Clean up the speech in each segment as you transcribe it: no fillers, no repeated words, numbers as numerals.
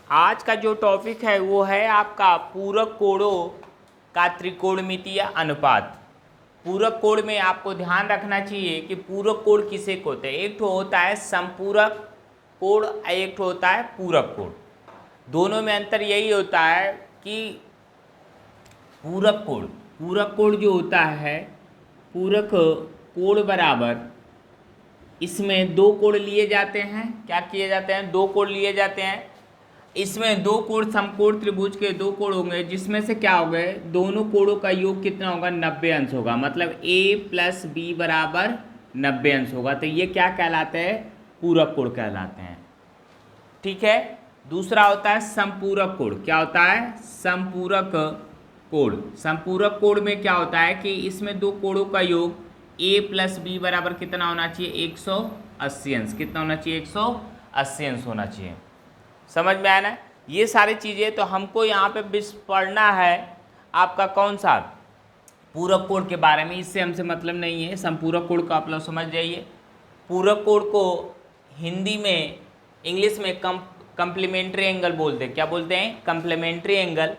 आज का जो टॉपिक है वो है आपका पूरक कोणों का त्रिकोणमितीय अनुपात। पूरक कोण में आपको ध्यान रखना चाहिए कि पूरक कोण किसे कहते हैं। एक तो होता है संपूरक कोण, एक तो होता है पूरक कोण। दोनों में अंतर यही होता है कि पूरक कोण जो होता है, पूरक कोण बराबर इसमें दो कोण लिए जाते हैं। क्या किए जाते हैं? दो कोण लिए जाते हैं। इसमें दो कोण समकोण त्रिभुज के दो कोण होंगे, जिसमें से क्या हो गए, दोनों कोणों का योग कितना होगा? 90 अंश होगा। मतलब a प्लस बी बराबर 90 अंश होगा। तो ये क्या कहलाते हैं? पूरक कोण कहलाते हैं। ठीक है। दूसरा होता है संपूरक कोण। क्या होता है? संपूरक कोण। संपूरक कोण में क्या होता है कि इसमें दो कोणों का योग a प्लस बी बराबर कितना होना चाहिए? 180 अंश। कितना होना चाहिए? 180 अंश होना चाहिए। समझ में आया ना? ये सारी चीज़ें तो हमको यहाँ पे पढ़ना है आपका कौन सा? पूरक कोण के बारे में। इससे हमसे मतलब नहीं है। संपूरक कोण को आप लोग समझ जाइए। पूरक कोण को हिंदी में, इंग्लिश में कंप्लीमेंट्री एंगल बोलते हैं। क्या बोलते हैं? Complementary angle.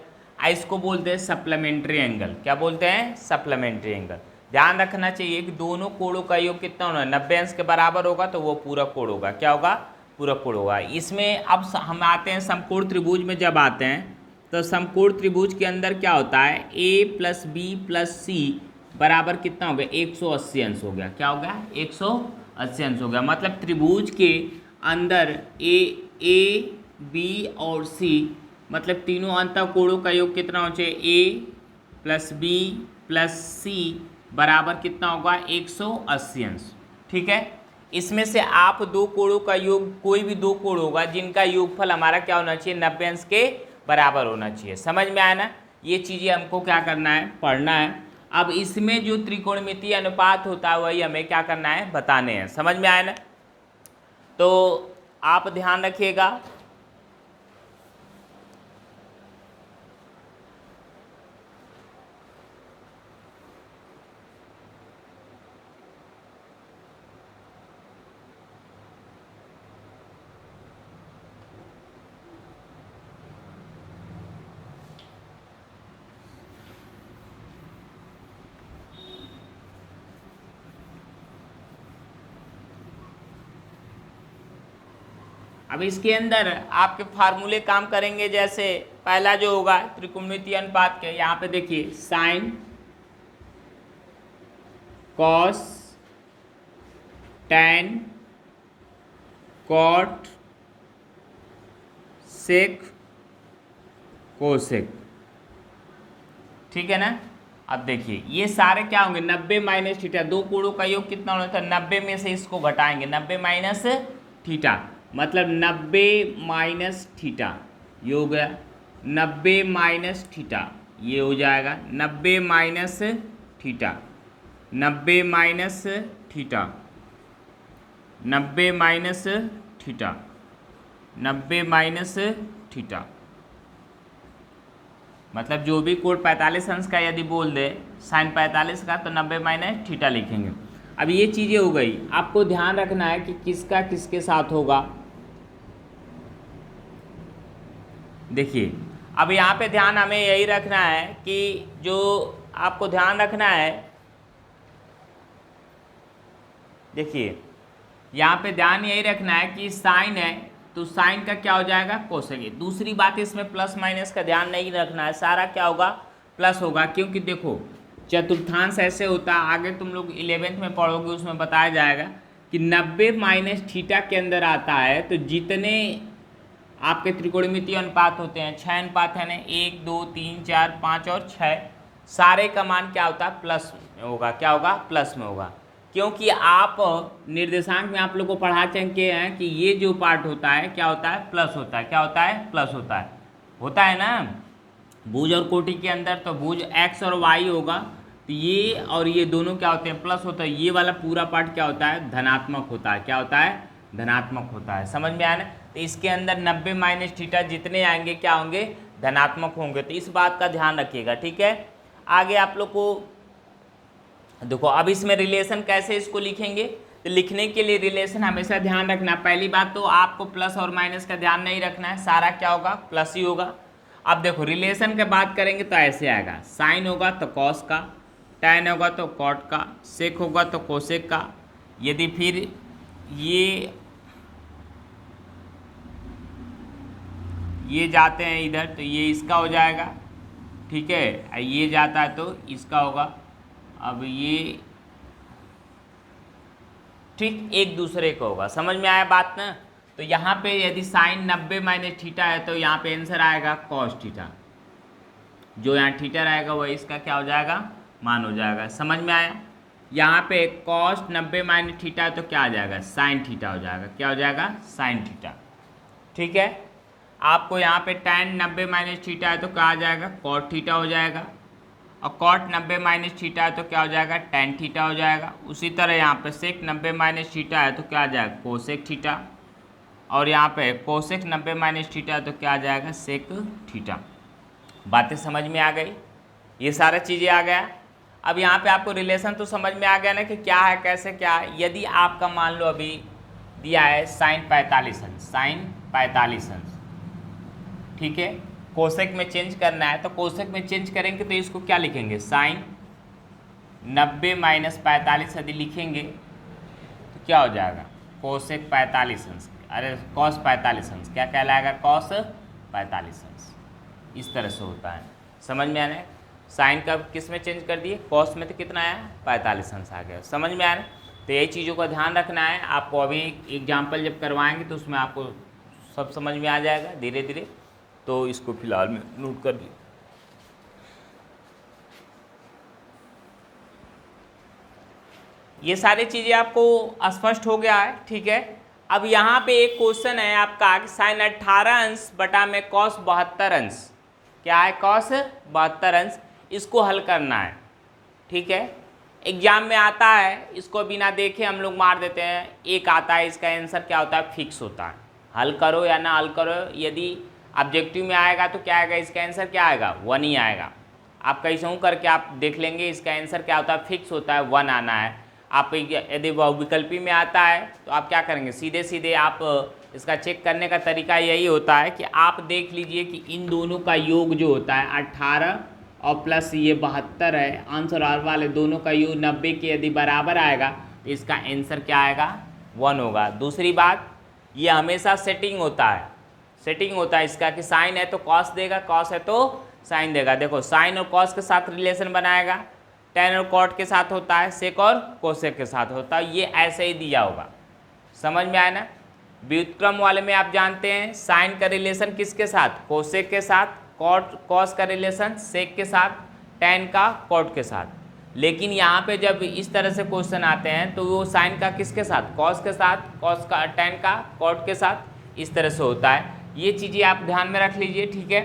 इसको बोलते हैं सप्लीमेंट्री एंगल। क्या बोलते हैं? Supplementary angle. ध्यान रखना चाहिए कि दोनों कोणों का योग कितना होना है? 90 अंश के बराबर होगा तो वो पूरक कोण होगा। क्या होगा? पूरक कोण होगा। इसमें अब हम आते हैं समकोण त्रिभुज में। जब आते हैं तो समकोण त्रिभुज के अंदर क्या होता है? a प्लस बी प्लस सी बराबर कितना हो गया? 180 अंश हो गया। क्या हो गया? 180 अंश हो गया। मतलब त्रिभुज के अंदर ए बी और सी, मतलब तीनों अंतःकोणों का योग कितना होना चाहिए? a प्लस बी प्लस सी बराबर कितना होगा? 180 अंश। ठीक है। इसमें से आप दो कोणों का योग, कोई भी दो कोण होगा जिनका योगफल हमारा क्या होना चाहिए? 90 अंश के बराबर होना चाहिए। समझ में आया ना? ये चीज़ें हमको क्या करना है? पढ़ना है। अब इसमें जो त्रिकोणमितीय अनुपात होता है वही हमें क्या करना है? बताने हैं। समझ में आया ना? तो आप ध्यान रखिएगा। अब इसके अंदर आपके फार्मूले काम करेंगे। जैसे पहला जो होगा त्रिकोणमितीय अनुपात के, यहाँ पे देखिए साइन, कॉस, टैन, कॉट, सेक, कोसेक। ठीक है ना? अब देखिए ये सारे क्या होंगे? 90 माइनस थीटा। दो कोणों का योग कितना होना था? 90 में से इसको घटाएंगे। 90 माइनस थीटा, मतलब 90 माइनस थीटा ये हो गया। 90 माइनस थीटा ये हो जाएगा। 90 minus theta, 90 minus theta, 90 minus theta, 90 minus theta, मतलब जो भी कोण 45 अंश का यदि बोल दे साइन 45 का, तो 90 माइनस थीटा लिखेंगे। अब ये चीज़ें हो गई। आपको ध्यान रखना है कि किसका किसके साथ होगा। देखिए अब यहाँ पे ध्यान हमें यही रखना है कि जो आपको ध्यान रखना है, देखिए यहाँ पे ध्यान यही रखना है कि साइन है तो साइन का क्या हो जाएगा? कोसेक। दूसरी बात इसमें प्लस माइनस का ध्यान नहीं रखना है, सारा क्या होगा? प्लस होगा। क्योंकि देखो चतुर्थांश ऐसे होता है, आगे तुम लोग 11th में पढ़ोगे उसमें बताया जाएगा कि 90 माइनस थीटा के अंदर आता है तो जितने आपके त्रिकोणमितीय अनुपात होते हैं, 6 अनुपात है ना, 1 2 3 4 5 और 6, सारे का मान क्या होता है? प्लस में होगा। क्या होगा? प्लस में होगा। क्योंकि आप निर्देशांक में आप लोग को पढ़ा चुके हैं कि ये जो पार्ट होता है क्या होता है? प्लस होता है। क्या होता है? प्लस होता है ना। भुज और कोटि के अंदर तो भुज x और y होगा, तो ये और ये दोनों क्या होते हैं? प्लस होता है। ये वाला पूरा पार्ट क्या होता है? धनात्मक होता है। क्या होता है? धनात्मक होता है। समझ में आया ना? तो इसके अंदर 90 माइनस थीटा जितने आएंगे क्या होंगे? धनात्मक होंगे। तो इस बात का ध्यान रखिएगा। ठीक है। आगे आप लोग को देखो अब इसमें रिलेशन कैसे इसको लिखेंगे? तो लिखने के लिए रिलेशन हमेशा ध्यान रखना, पहली बात तो आपको प्लस और माइनस का ध्यान नहीं रखना है, सारा क्या होगा प्लस ही होगा। अब देखो रिलेशन की बात करेंगे तो ऐसे आएगा, साइन होगा तो कॉस का, टैन होगा तो कॉट का, सेक होगा तो कोसेक का। यदि फिर ये जाते हैं इधर तो ये इसका हो जाएगा, ठीक है, ये जाता है तो इसका होगा। अब ये ठीक एक दूसरे को होगा, समझ में आया बात ना। तो यहाँ पे यदि साइन 90 माइनस थीटा है तो यहाँ पे आंसर आएगा कॉस थीटा, जो यहाँ थीटा रहेगा वही इसका क्या हो जाएगा मान हो जाएगा, समझ में आया। यहाँ पे कॉस 90 माइनस थीटा है तो क्या आ जाएगा साइन थीटा हो जाएगा, क्या हो जाएगा साइन थीटा, ठीक है। आपको यहाँ पे tan 90 माइनस थीटा है तो क्या आ जाएगा कॉट थीटा हो जाएगा, और कॉट 90 माइनस थीटा है तो क्या हो जाएगा टैन थीटा हो जाएगा। उसी तरह यहाँ पे सेक 90 माइनस थीटा है तो क्या आ जाएगा कोसेक थीटा, और यहाँ पे कोसेक 90 माइनस थीटा है तो क्या आ जाएगा सेक थीटा। बातें समझ में आ गई, ये सारा चीज़ें आ गया। अब यहाँ पे आपको रिलेशन तो समझ में आ गया ना कि क्या है कैसे क्या है। यदि आपका मान लो अभी दिया है साइन 45 अंश, साइन 45 अंश, ठीक है, कोसेक में चेंज करना है तो कोसेक में चेंज करेंगे तो इसको क्या लिखेंगे साइन 90 माइनस 45 यदि लिखेंगे तो क्या हो जाएगा कोसेक 45 अंश, अरे कॉस 45 अंश क्या कहलाएगा कॉस 45 अंश। इस तरह से होता है, समझ में आना है। साइन का किस में चेंज कर दिए कॉस में, तो कितना आया 45 अंश आ गया, समझ में आ रहा है। तो यही चीज़ों का ध्यान रखना है आपको। अभी एग्जाम्पल जब करवाएंगे तो उसमें आपको सब समझ में आ जाएगा धीरे धीरे, तो इसको फिलहाल में नोट कर दिए। ये सारी चीज़ें आपको स्पष्ट हो गया है, ठीक है। अब यहाँ पे एक क्वेश्चन है आपका कि साइन 18 अंश बटा में कॉस 72 अंश, क्या है कॉस 72 अंश, इसको हल करना है, ठीक है। एग्जाम में आता है, इसको बिना देखे हम लोग मार देते हैं, एक आता है, इसका आंसर क्या होता है फिक्स होता है, हल करो या ना हल करो। यदि ऑब्जेक्टिव में आएगा तो क्या आएगा इसका आंसर क्या आएगा 1 ही आएगा। आप कैसे हूँ करके आप देख लेंगे, इसका आंसर क्या होता है फिक्स होता है 1 आना है। आप यदि विकल्पी में आता है तो आप क्या करेंगे सीधे सीधे आप इसका चेक करने का तरीका यही होता है कि आप देख लीजिए कि इन दोनों का योग जो होता है 18 और प्लस ये 72 है, आंसर और वाले दोनों का योग 90 के यदि बराबर आएगा तो इसका आंसर क्या आएगा 1 होगा। दूसरी बात, ये हमेशा सेटिंग होता है, सेटिंग होता है इसका कि साइन है तो कॉस देगा, कॉस है तो साइन देगा। देखो साइन और कॉस के साथ रिलेशन बनाएगा, टैन और कॉट के साथ होता है, सेक और कोसेक के साथ होता है, ये ऐसे ही दिया होगा, समझ में आया ना। व्युत्क्रम वाले में आप जानते हैं साइन का रिलेशन किसके साथ कोसेक के साथ, कॉट कॉस का रिलेशन सेक के साथ, टैन का कॉट के साथ। लेकिन यहाँ पे जब इस तरह से क्वेश्चन आते हैं तो वो साइन का किसके साथ कॉस के साथ, कॉस का टैन का कॉट के साथ, इस तरह से होता है। ये चीज़ें आप ध्यान में रख लीजिए, ठीक है।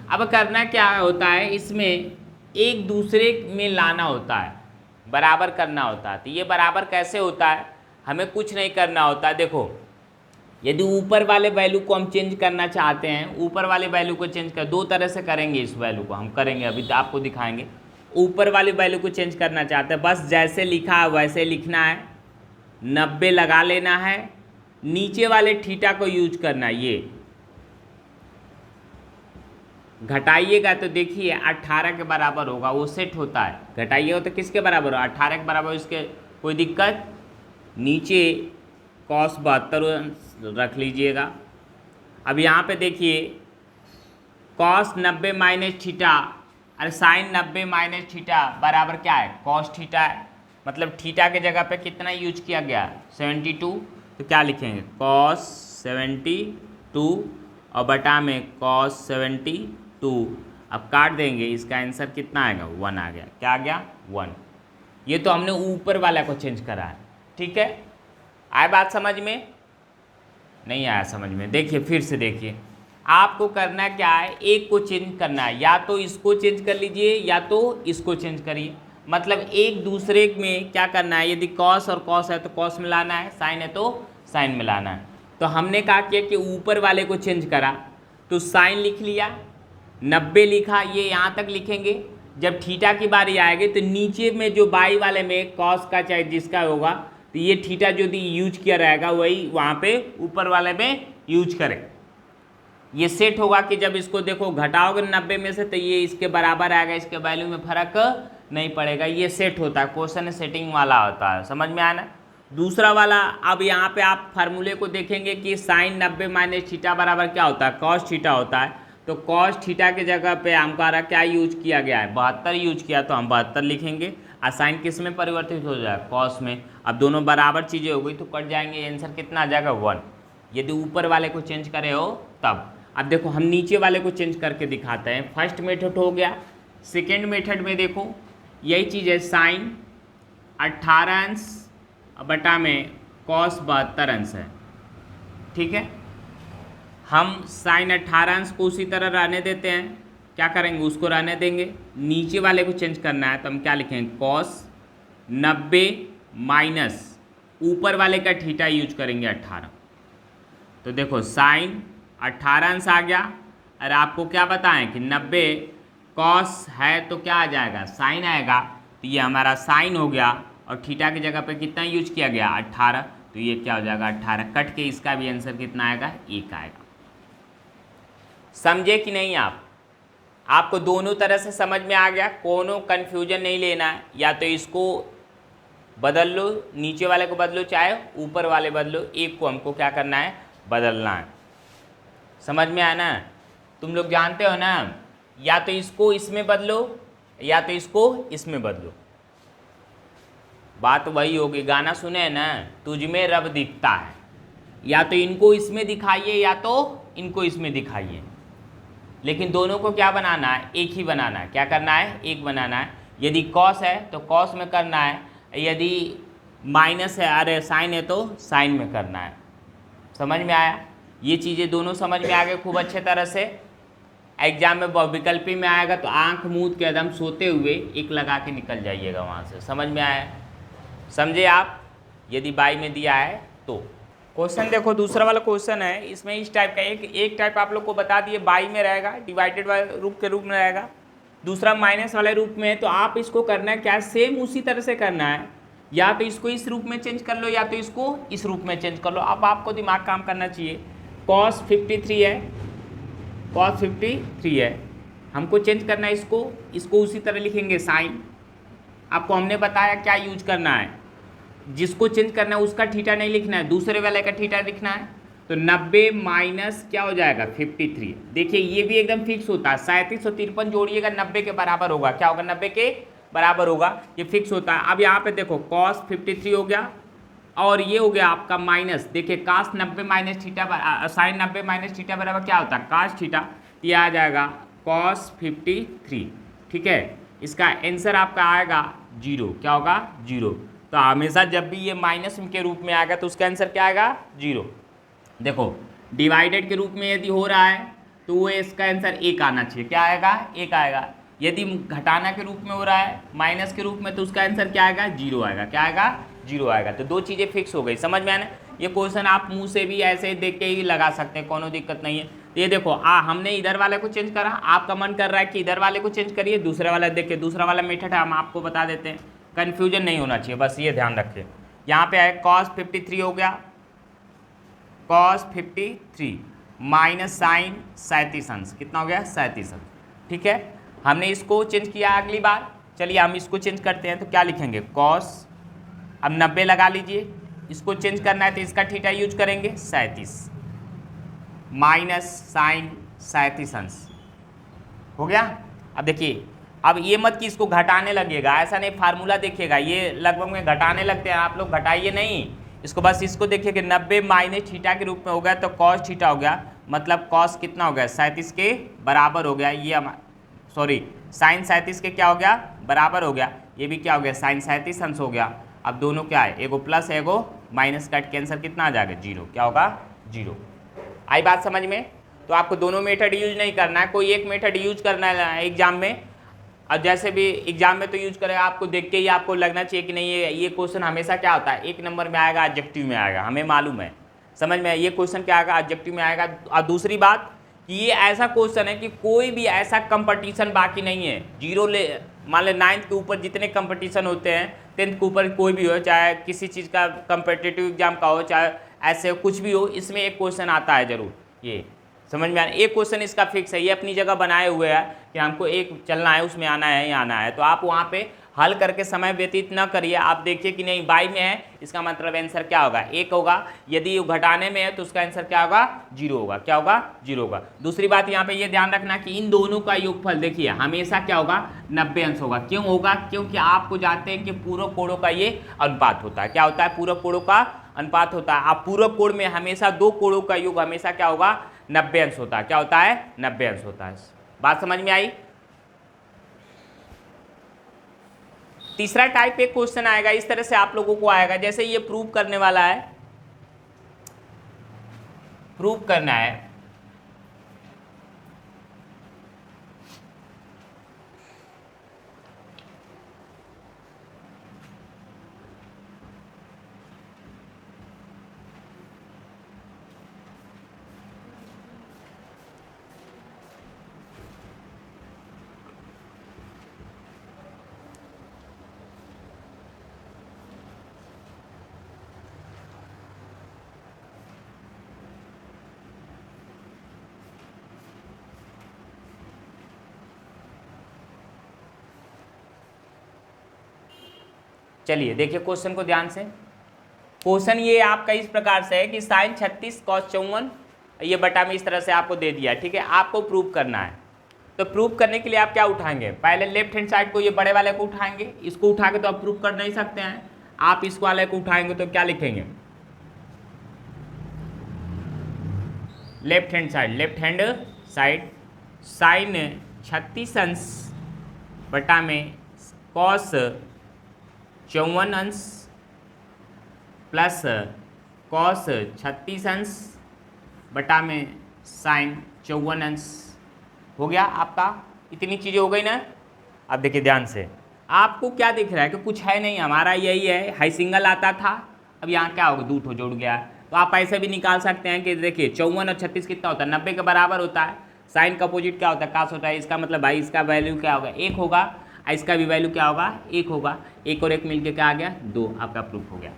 अब करना क्या होता है, इसमें एक दूसरे में लाना होता है, बराबर करना होता है। तो ये बराबर कैसे होता है, हमें कुछ नहीं करना होता। देखो यदि ऊपर वाले वैल्यू को हम चेंज करना चाहते हैं, ऊपर वाले वैल्यू को चेंज कर दो तरह से करेंगे, इस वैल्यू को हम करेंगे अभी आपको दिखाएंगे। ऊपर वाले वैल्यू को चेंज करना चाहते हैं, बस जैसे लिखा है वैसे लिखना है, 90 लगा लेना है, नीचे वाले थीटा को यूज करना है। ये घटाइएगा तो देखिए 18 के बराबर होगा, वो सेट होता है। घटाइएगा तो किसके बराबर होगा 18 के बराबर, इसके कोई दिक्कत। नीचे कॉस 72 रख लीजिएगा। अब यहाँ पे देखिए कॉस 90 माइनस थीटा, अरे साइन 90 माइनस थीटा बराबर क्या है कॉस थीटा है, मतलब थीटा के जगह पे कितना यूज किया गया 72, तो क्या लिखेंगे कॉस 72 और बटा में कॉस 72। अब काट देंगे, इसका आंसर कितना आएगा 1 आ गया, क्या आ गया 1। ये तो हमने ऊपर वाला को चेंज करा है, ठीक है। आए बात समझ में, नहीं आया समझ में, देखिए फिर से देखिए, आपको करना क्या है, एक को चेंज करना है, या तो इसको चेंज कर लीजिए या तो इसको चेंज करिए। मतलब एक दूसरे में क्या करना है, यदि कॉस और कॉस है तो कॉस मिलाना है, साइन है तो साइन मिलाना है। तो हमने कहा कि ऊपर वाले को चेंज करा तो साइन लिख लिया, 90 लिखा, ये यहाँ तक लिखेंगे। जब थीटा की बारी आएगी तो नीचे में जो बाई वाले में कॉस का चाहे जिसका होगा तो ये थीटा जो यूज किया रहेगा वही वहाँ पे ऊपर वाले में यूज करें। ये सेट होगा कि जब इसको देखो घटाओगे 90 में से तो ये इसके बराबर आएगा, इसके वैल्यू में फर्क नहीं पड़ेगा। ये सेट होता है, क्वेश्चन सेटिंग वाला होता है, समझ में आया ना। दूसरा वाला, अब यहाँ पे आप फार्मूले को देखेंगे कि साइन 90 माइनस थीटा बराबर क्या होता है, कॉस थीटा होता है। तो कॉस थीटा के जगह पे हमारा क्या यूज किया गया है, 72 यूज किया, तो हम 72 लिखेंगे। और साइन किस में परिवर्तित हो जाएगा, कॉस में। अब दोनों बराबर चीज़ें हो गई तो कट जाएंगे, आंसर कितना आ जाएगा 1, यदि ऊपर वाले को चेंज करे हो तब। अब देखो हम नीचे वाले को चेंज करके दिखाते हैं। फर्स्ट मेथड हो गया। सेकेंड मेथड में देखो यही चीज़ है, साइन 18 अंश बटा में कॉस 72 अंश है, ठीक है। हम साइन 18 अंश को उसी तरह रहने देते हैं, क्या करेंगे उसको रहने देंगे। नीचे वाले को चेंज करना है तो हम क्या लिखेंगे, कॉस 90 माइनस ऊपर वाले का थीटा यूज करेंगे 18। तो देखो साइन 18 अंश आ गया, और आपको क्या बताएं कि 90 कॉस है तो क्या आ जाएगा, साइन आएगा। तो ये हमारा साइन हो गया, और थीटा की जगह पे कितना यूज किया गया 18, तो ये क्या हो जाएगा 18। कट के इसका भी आंसर कितना आएगा, 1 आएगा। समझे कि नहीं आप? आपको दोनों तरह से समझ में आ गया, कोनो कन्फ्यूजन नहीं लेना है। या तो इसको बदल लो, नीचे वाले को बदलो, चाहे ऊपर वाले बदलो, एक को हमको क्या करना है, बदलना है। समझ में आया ना? तुम लोग जानते हो ना, या तो इसको इसमें बदलो या तो इसको इसमें बदलो। बात वही होगी, गाना सुने हैं ना, तुझ में रब दिखता है। या तो इनको इसमें दिखाइए या तो इनको इसमें दिखाइए, लेकिन दोनों को क्या बनाना है, एक ही बनाना है। क्या करना है, एक बनाना है। यदि कॉस है तो कॉस में करना है, यदि माइनस है, अरे साइन है तो साइन में करना है। समझ में आया? ये चीज़ें दोनों समझ में आ गए खूब अच्छे तरह से। एग्जाम में विकल्पी में आएगा तो आंख मूंद के एकदम सोते हुए एक लगा के निकल जाइएगा वहाँ से। समझ में आया? समझे आप? यदि बाई में दिया है तो क्वेश्चन देखो, दूसरा वाला क्वेश्चन है, इसमें इस टाइप का एक टाइप आप लोग को बता दिए, बाई में रहेगा, डिवाइडेड वाले रूप के रूप में रहेगा। दूसरा माइनस वाले रूप में है। तो आप इसको करना है क्या, सेम उसी तरह से करना है। या तो इसको इस रूप में चेंज कर लो या तो इसको इस रूप में चेंज कर लो। अब आपको दिमाग काम करना चाहिए। cos 53 है, cos 53 है, हमको चेंज करना है इसको उसी तरह लिखेंगे साइन। आपको हमने बताया क्या यूज करना है, जिसको चेंज करना है उसका थीटा नहीं लिखना है, दूसरे वाले का थीटा लिखना है। तो 90 माइनस क्या हो जाएगा 53। देखिए ये भी एकदम फिक्स होता है, 37 और 53 जोड़िएगा 90 के बराबर होगा। क्या होगा, 90 के बराबर होगा, ये फिक्स होता है। अब यहाँ पे देखो cos 53 हो गया, और ये हो गया आपका माइनस। देखिए cos 90 minus theta, sine 90 minus theta बराबर क्या होता है, cos थीटा। ये आ जाएगा cos 53, ठीक है। इसका आंसर आपका आएगा 0। क्या होगा, 0। तो हमेशा जब भी ये माइनस के रूप में आएगा तो उसका आंसर क्या आएगा, 0। देखो डिवाइडेड के रूप में यदि हो रहा है तो वो इसका आंसर 1 आना चाहिए। क्या आएगा, 1 आएगा। यदि घटाना के रूप में हो रहा है, माइनस के रूप में, तो उसका आंसर क्या आएगा, 0 आएगा। क्या आएगा, 0 आएगा। तो दो चीज़ें फिक्स हो गई। समझ में आना? ये क्वेश्चन आप मुंह से भी ऐसे ही देख के ही लगा सकते हैं, कोनो दिक्कत नहीं है। तो ये देखो हमने इधर वाले को चेंज करा, आपका मन कर रहा है कि इधर वाले को चेंज करिए, दूसरे वाला देखिए, दूसरा वाला मेथड है, हम आपको बता देते हैं। कन्फ्यूजन नहीं होना चाहिए, बस ये ध्यान रखिए। यहाँ पे है cos 53 हो गया, cos 53 माइनस साइन 37 अंश, कितना हो गया, 37 अंश, ठीक है। हमने इसको चेंज किया अगली बार। चलिए हम इसको चेंज करते हैं, तो क्या लिखेंगे, cos, अब 90 लगा लीजिए, इसको चेंज करना है तो इसका थीटा यूज करेंगे 37 माइनस साइन 37 अंश, हो गया। अब देखिए, अब ये मत कि इसको घटाने लगेगा, ऐसा नहीं, फार्मूला देखिएगा, ये लगभग में घटाने लगते हैं, आप लोग घटाइए नहीं इसको, बस इसको देखिए कि 90 माइनस थीटा के रूप में हो गया तो cos थीटा हो गया, मतलब cos कितना हो गया, 37 के बराबर हो गया। ये सॉरी साइन 37 के क्या हो गया, बराबर हो गया। ये भी क्या हो गया, साइन 37 अंश हो गया। अब दोनों क्या है, एगो प्लस एगो माइनस, कट के आंसर कितना आ जाएगा, 0। क्या होगा, 0। आई बात समझ में? तो आपको दोनों मेथड यूज नहीं करना है, कोई एक मेथड यूज करना है एग्जाम में। और जैसे भी एग्जाम में तो यूज करेगा, आपको देख के ही आपको लगना चाहिए कि नहीं ये क्वेश्चन हमेशा क्या होता है, 1 नंबर में आएगा, ऑब्जेक्टिव में आएगा, हमें मालूम है। समझ में? ये क्वेश्चन क्या आएगा, ऑब्जेक्टिव में आएगा। और दूसरी बात कि ये ऐसा क्वेश्चन है कि कोई भी ऐसा कंपटीशन बाकी नहीं है, मान ले 9th के ऊपर जितने कंपटीशन होते हैं, 10th के ऊपर कोई भी हो, चाहे किसी चीज़ का कंपिटिटिव एग्जाम का हो, चाहे ऐसे कुछ भी हो, इसमें एक क्वेश्चन आता है जरूर। ये समझ में आना, एक क्वेश्चन इसका फिक्स है, ये अपनी जगह बनाए हुए है कि हमको एक चलना है, उसमें आना है, आना है। तो आप वहाँ पे हल करके समय व्यतीत न करिए, आप देखिए कि नहीं बाई में है, इसका मतलब आंसर क्या होगा, 1 होगा। यदि घटाने में है तो उसका आंसर क्या होगा, 0 होगा। क्या होगा, 0 होगा। दूसरी बात यहाँ पे ये ध्यान रखना कि इन दोनों का योगफल देखिए हमेशा क्या होगा, 90 अंश होगा। क्यों होगा, क्योंकि आपको जानते हैं कि पूरक कोणों का ये अनुपात होता है। क्या होता है, पूरक कोणों का अनुपात होता है। आप पूरक कोण में हमेशा दो कोणों का योग हमेशा क्या होगा, 90 अंश होता है। क्या होता है, 90 अंश होता है। बात समझ में आई। तीसरा टाइप एक क्वेश्चन आएगा, इस तरह से आप लोगों को आएगा, जैसे ये प्रूव करने वाला है, प्रूव करना है चलिए देखिए क्वेश्चन को ध्यान से। क्वेश्चन ये आपका इस प्रकार से है कि साइन 36 कॉस 54 ये बटा में इस तरह से आपको दे दिया, ठीक है। आपको प्रूव करना है, तो प्रूव करने के लिए आप क्या उठाएंगे, पहले लेफ्ट हैंड साइड को, ये बड़े वाले को उठाएंगे। इसको उठा के तो आप प्रूव कर नहीं सकते हैं, आप इस वाले को उठाएंगे तो क्या लिखेंगे, लेफ्ट हैंड साइड साइन 36 अंश बटा में कॉस 54 अंश प्लस कॉस 36 अंश बटा में साइन 54 अंश हो गया आपका। इतनी चीज़ें हो गई ना। अब देखिए ध्यान से, आपको क्या दिख रहा है कि कुछ है नहीं, हमारा यही है, हाई सिंगल आता था, अब यहाँ क्या होगा, 2 जोड़ गया। तो आप ऐसे भी निकाल सकते हैं कि देखिए 54 और 36 कितना होता है, 90 के बराबर होता है। साइन का अपोजिट क्या होता है, कास होता है। इसका मतलब भाई इसका वैल्यू क्या होगा, 1 होगा, इसका भी वैल्यू क्या होगा, 1 होगा। 1 और 1 मिलके क्या आ गया, 2। आपका प्रूफ हो गया।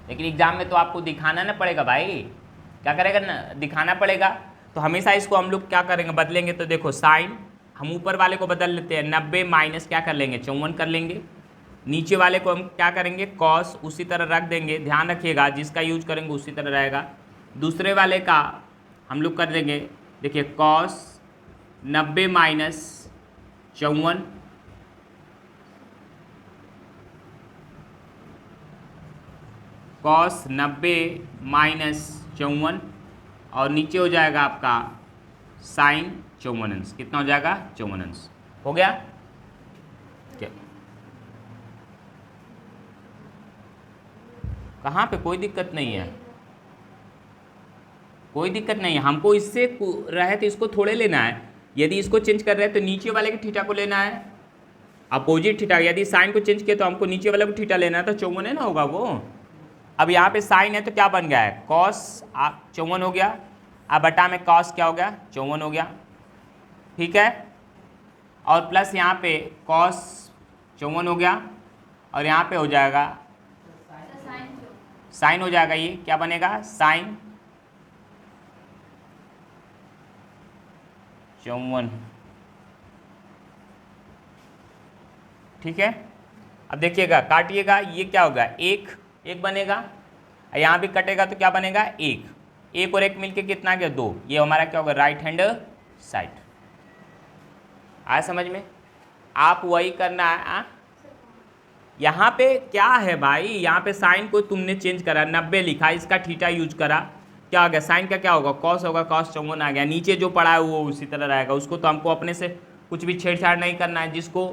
लेकिन एग्जाम में तो आपको दिखाना ना पड़ेगा भाई, क्या करेगा ना, दिखाना पड़ेगा। तो हमेशा इसको हम लोग क्या करेंगे, बदलेंगे। तो देखो साइन हम ऊपर वाले को बदल लेते हैं, 90 माइनस क्या कर लेंगे, 54 कर लेंगे। नीचे वाले को हम क्या करेंगे, कॉस उसी तरह रख देंगे। ध्यान रखिएगा जिसका यूज करेंगे उसी तरह रहेगा। दूसरे वाले का हम लोग कर देंगे, देखिए कॉस 90 माइनस 54, कॉस 90 माइनस 54, और नीचे हो जाएगा आपका साइन 54 अंश। कितना हो जाएगा, 54 अंश हो गया। क्या कहाँ पे कोई दिक्कत नहीं है, कोई दिक्कत नहीं है। हमको इससे रहे तो इसको थोड़े लेना है। यदि इसको चेंज कर रहे हैं तो नीचे वाले के थीटा को लेना है, अपोजिट थीटा। यदि साइन को चेंज किया तो हमको नीचे वाले को थीटा लेना है, तो 54 है ना होगा वो। अब यहाँ पे साइन है तो क्या बन गया है, कॉस 54 हो गया। अब बटा में कॉस क्या हो गया, 54 हो गया, ठीक है। और प्लस यहाँ पे कॉस 54 हो गया, और यहाँ पे हो जाएगा साइन हो जाएगा। ये क्या बनेगा, साइन 54, ठीक है। अब देखिएगा काटिएगा, ये क्या होगा, 1 बनेगा। यहाँ भी कटेगा तो क्या बनेगा, 1 और 1 मिलके कितना गया, 2। ये हमारा क्या होगा, राइट हैंड साइड। आया समझ में। आप वही करना है। यहाँ पे क्या है भाई, यहाँ पे साइन को तुमने चेंज करा, 90 लिखा, इसका थीटा यूज करा, क्या हो गया, साइन का क्या होगा, कॉस होगा, कॉस 54 आ गया। नीचे जो पड़ा है वो उसी तरह रहेगा, उसको तो हमको अपने से कुछ भी छेड़छाड़ नहीं करना है। जिसको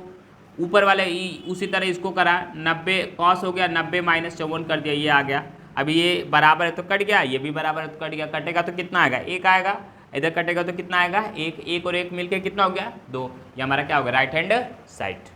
ऊपर वाले उसी तरह इसको करा, 90 कॉस हो गया, 90 माइनस 54 कर दिया, ये आ गया। अभी ये बराबर है तो कट गया, ये भी बराबर है तो कट गया। कटेगा तो कितना आएगा, 1 आएगा। इधर कटेगा तो कितना आएगा, 1 और 1 मिलके कितना हो गया, 2। ये हमारा क्या होगा, राइट हैंड साइड।